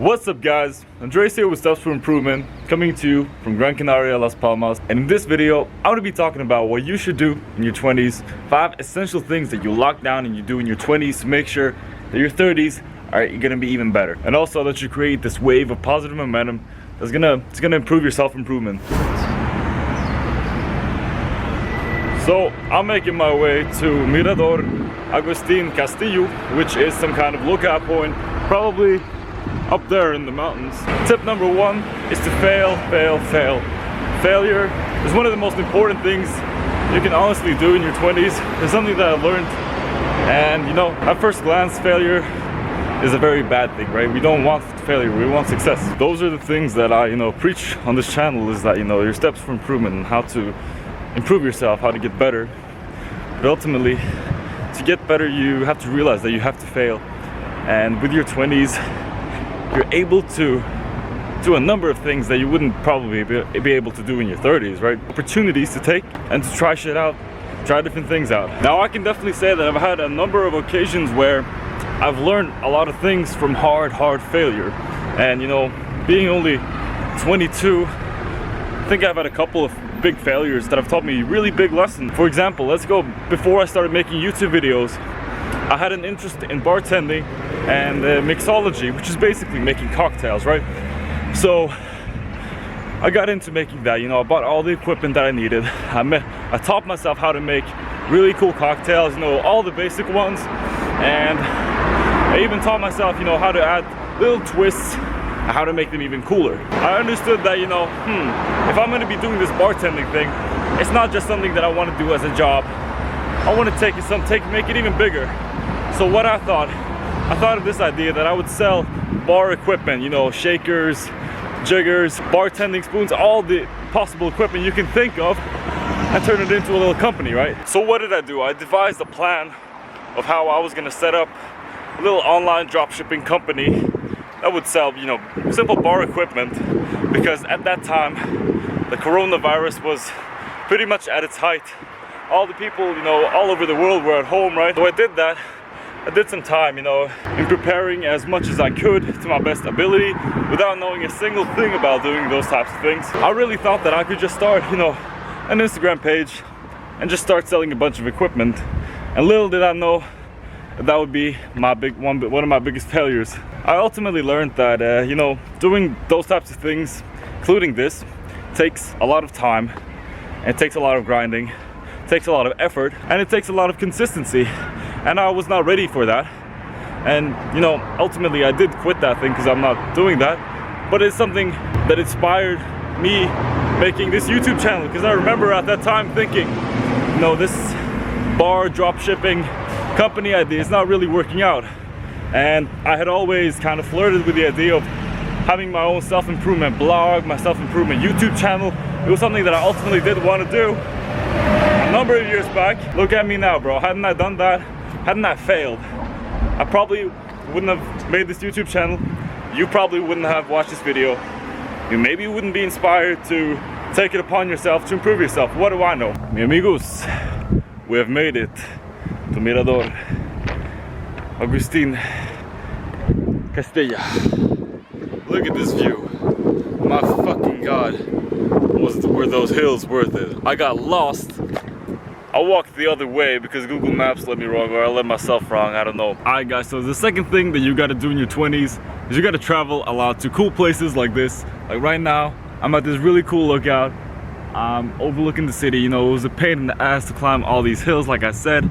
What's up guys, Andres here with Steps for Improvement, coming to you from Gran Canaria, Las Palmas. And in this video, I'm going to be talking about what you should do in your 20s, 5 essential things that you lock down and you do in your 20s to make sure that your 30s are going to be even better. And also that you create this wave of positive momentum that's gonna improve your self-improvement. So I'm making my way to Mirador Agustin Castillo, which is some kind of lookout point, probably up there in the mountains. Tip number 1 is to fail. Failure is one of the most important things you can honestly do in your 20s. It's something that I learned, and you know, at first glance, failure is a very bad thing, right? We don't want failure, we want success. Those are the things that I, preach on this channel, is that, your steps for improvement and how to improve yourself, how to get better. But ultimately, to get better, you have to realize that you have to fail. And with your 20s, you're able to do a number of things that you wouldn't probably be able to do in your 30s, right? Opportunities to take and to try shit out, try different things out. Now I can definitely say that I've had a number of occasions where I've learned a lot of things from hard failure. And being only 22, I think I've had a couple of big failures that have taught me really big lessons. For example, before I started making YouTube videos, I had an interest in bartending and mixology, which is basically making cocktails, right? So I got into making that. I bought all the equipment that I needed. I taught myself how to make really cool cocktails, all the basic ones, and I even taught myself, how to add little twists, how to make them even cooler. I understood that, if I'm going to be doing this bartending thing, it's not just something that I want to do as a job. I want to make it even bigger. So what I thought of this idea that I would sell bar equipment, shakers, jiggers, bartending spoons, all the possible equipment you can think of, and turn it into a little company, right? So what did I do? I devised a plan of how I was going to set up a little online dropshipping company that would sell, simple bar equipment, because at that time the coronavirus was pretty much at its height. All the people, all over the world were at home, right? So I did that. I did some time, in preparing as much as I could to my best ability without knowing a single thing about doing those types of things. I really thought that I could just start, an Instagram page and just start selling a bunch of equipment. And little did I know that would be one of my biggest failures. I ultimately learned that, doing those types of things, including this, takes a lot of time, and it takes a lot of grinding, it takes a lot of effort, and it takes a lot of consistency. And I was not ready for that. And, ultimately I did quit that thing because I'm not doing that. But it's something that inspired me making this YouTube channel, because I remember at that time thinking, this bar drop shipping company idea is not really working out. And I had always kind of flirted with the idea of having my own self-improvement blog, my self-improvement YouTube channel. It was something that I ultimately did want to do a number of years back. Look at me now, bro. Hadn't I done that, hadn't I failed, I probably wouldn't have made this YouTube channel. You probably wouldn't have watched this video. You maybe wouldn't be inspired to take it upon yourself to improve yourself. What do I know? Mi amigos, we have made it to Mirador Agustin Castilla. Look at this view. My fucking god, were those hills worth it? I got lost. I walked the other way because Google Maps led me wrong, or I led myself wrong, I don't know. Alright guys, so the second thing that you gotta do in your 20s is you gotta travel a lot to cool places like this. Like right now, I'm at this really cool lookout, overlooking the city. It was a pain in the ass to climb all these hills, like I said,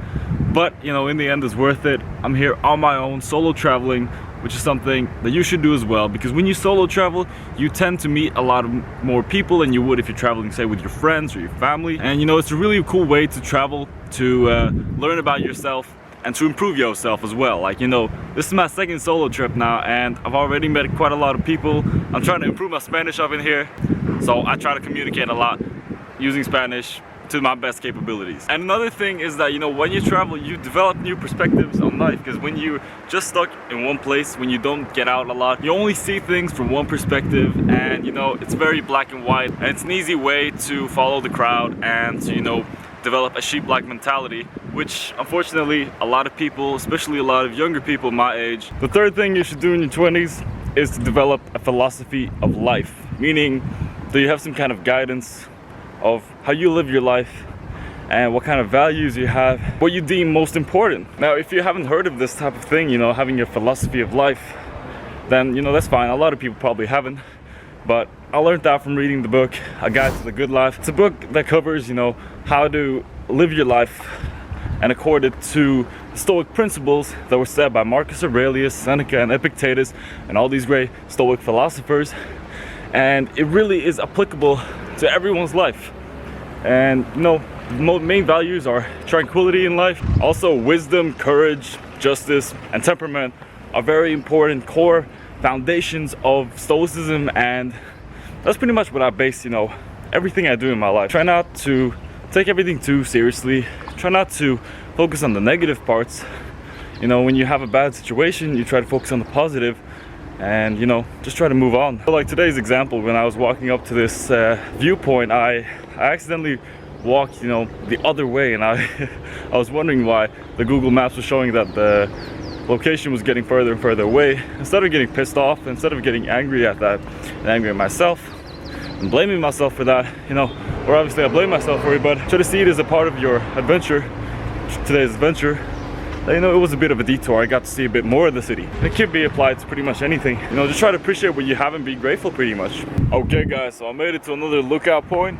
but in the end it's worth it. I'm here on my own, solo traveling, which is something that you should do as well, because when you solo travel, you tend to meet a lot more people than you would if you're traveling, say, with your friends or your family. And it's a really cool way to travel, to learn about yourself and to improve yourself as well. Like, this is my second solo trip now, and I've already met quite a lot of people. I'm trying to improve my Spanish up in here, so I try to communicate a lot using Spanish to my best capabilities. And another thing is that, when you travel, you develop new perspectives on life, because when you're just stuck in one place, when you don't get out a lot, you only see things from one perspective, and it's very black and white, and it's an easy way to follow the crowd and to, develop a sheep-like mentality, which unfortunately a lot of people, especially a lot of younger people my age. The third thing you should do in your 20s is to develop a philosophy of life, meaning do you have some kind of guidance of how you live your life and what kind of values you have, what you deem most important. Now, if you haven't heard of this type of thing, you know, having your philosophy of life, then, you know, that's fine. A lot of people probably haven't, but I learned that from reading the book, A Guide to the Good Life. It's a book that covers, you know, how to live your life and according to Stoic principles that were said by Marcus Aurelius, Seneca, and Epictetus, and all these great Stoic philosophers. And it really is applicable to everyone's life. And, you know, the main values are tranquility in life. Also, wisdom, courage, justice, and temperament are very important core foundations of Stoicism, and that's pretty much what I base, you know, everything I do in my life. Try not to take everything too seriously. Try not to focus on the negative parts. You know, when you have a bad situation, you try to focus on the positive, and, you know, just try to move on. So like today's example, when I was walking up to this viewpoint, I accidentally walked, you know, the other way, and I was wondering why the Google Maps was showing that the location was getting further and further away. Instead of getting pissed off, instead of getting angry at that and angry at myself and blaming myself for that, you know, or obviously I blame myself for it, but try to see it as a part of your adventure, today's adventure. You know, it was a bit of a detour. I got to see a bit more of the city. It could be applied to pretty much anything. You know, just try to appreciate what you have and be grateful pretty much. Okay guys, so I made it to another lookout point.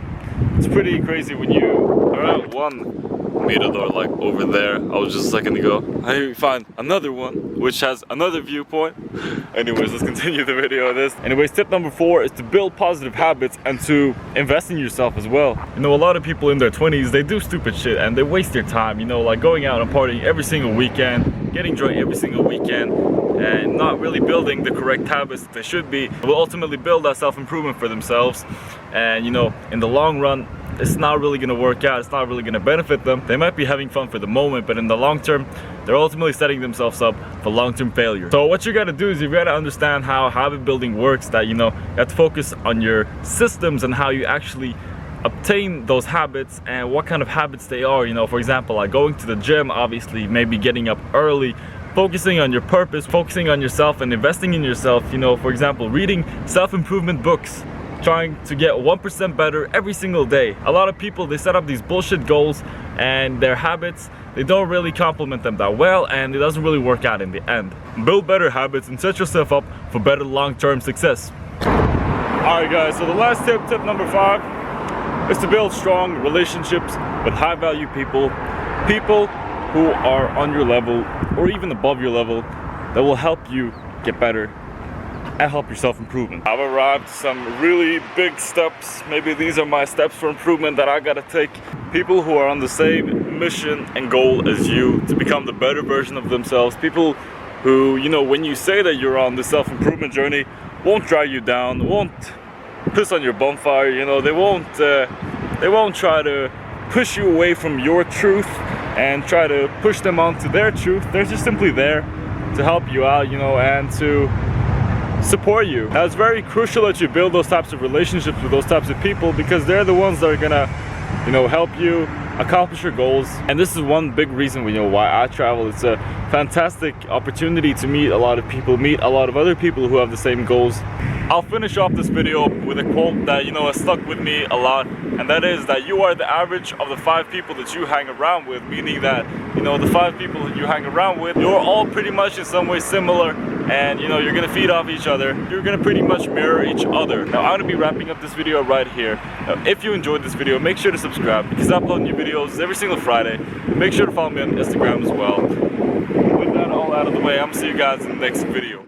It's pretty crazy when you are at one mirador, like over there. I was just a second ago. I find another one which has another viewpoint. Anyways, let's continue the video of this. Anyways, tip number 4 is to build positive habits and to invest in yourself as well. You know, a lot of people in their 20s, they do stupid shit and they waste their time, you know, like going out and partying every single weekend, getting drunk every single weekend, and not really building the correct habits that they should be. They will ultimately build that self-improvement for themselves, and, you know, in the long run, it's not really going to work out. It's not really going to benefit them. They might be having fun for the moment, but in the long term, they're ultimately setting themselves up for long-term failure. So what you got to do is you got to understand how habit building works, that, you know, you have to focus on your systems and how you actually obtain those habits and what kind of habits they are. You know, for example, like going to the gym, obviously, maybe getting up early, focusing on your purpose, focusing on yourself and investing in yourself. You know, for example, reading self-improvement books, trying to get 1% better every single day. A lot of people, they set up these bullshit goals, and their habits, they don't really complement them that well, and it doesn't really work out in the end. Build better habits and set yourself up for better long-term success. Alright guys, so the last tip, tip number 5, is to build strong relationships with high-value people. People who are on your level or even above your level that will help you get better and help your self-improvement. I've arrived to some really big steps. Maybe these are my steps for improvement that I gotta take. People who are on the same mission and goal as you to become the better version of themselves. People who, you know, when you say that you're on the self-improvement journey, won't drag you down, won't piss on your bonfire, you know, they won't try to push you away from your truth and try to push them onto their truth. They're just simply there to help you out, you know, and to support you. Now, it's very crucial that you build those types of relationships with those types of people, because they're the ones that are gonna, you know, help you accomplish your goals. And this is one big reason, you know, why I travel. It's a fantastic opportunity to meet a lot of people, meet a lot of other people who have the same goals. I'll finish off this video with a quote that, you know, has stuck with me a lot, and that is that you are the average of the 5 people that you hang around with, meaning that, you know, the 5 people that you hang around with, you're all pretty much in some way similar, and, you know, you're gonna feed off each other. You're gonna pretty much mirror each other. Now, I'm gonna be wrapping up this video right here. Now, if you enjoyed this video, make sure to subscribe, because I upload new videos every single Friday. Make sure to follow me on Instagram as well. With that all out of the way, I'm gonna see you guys in the next video.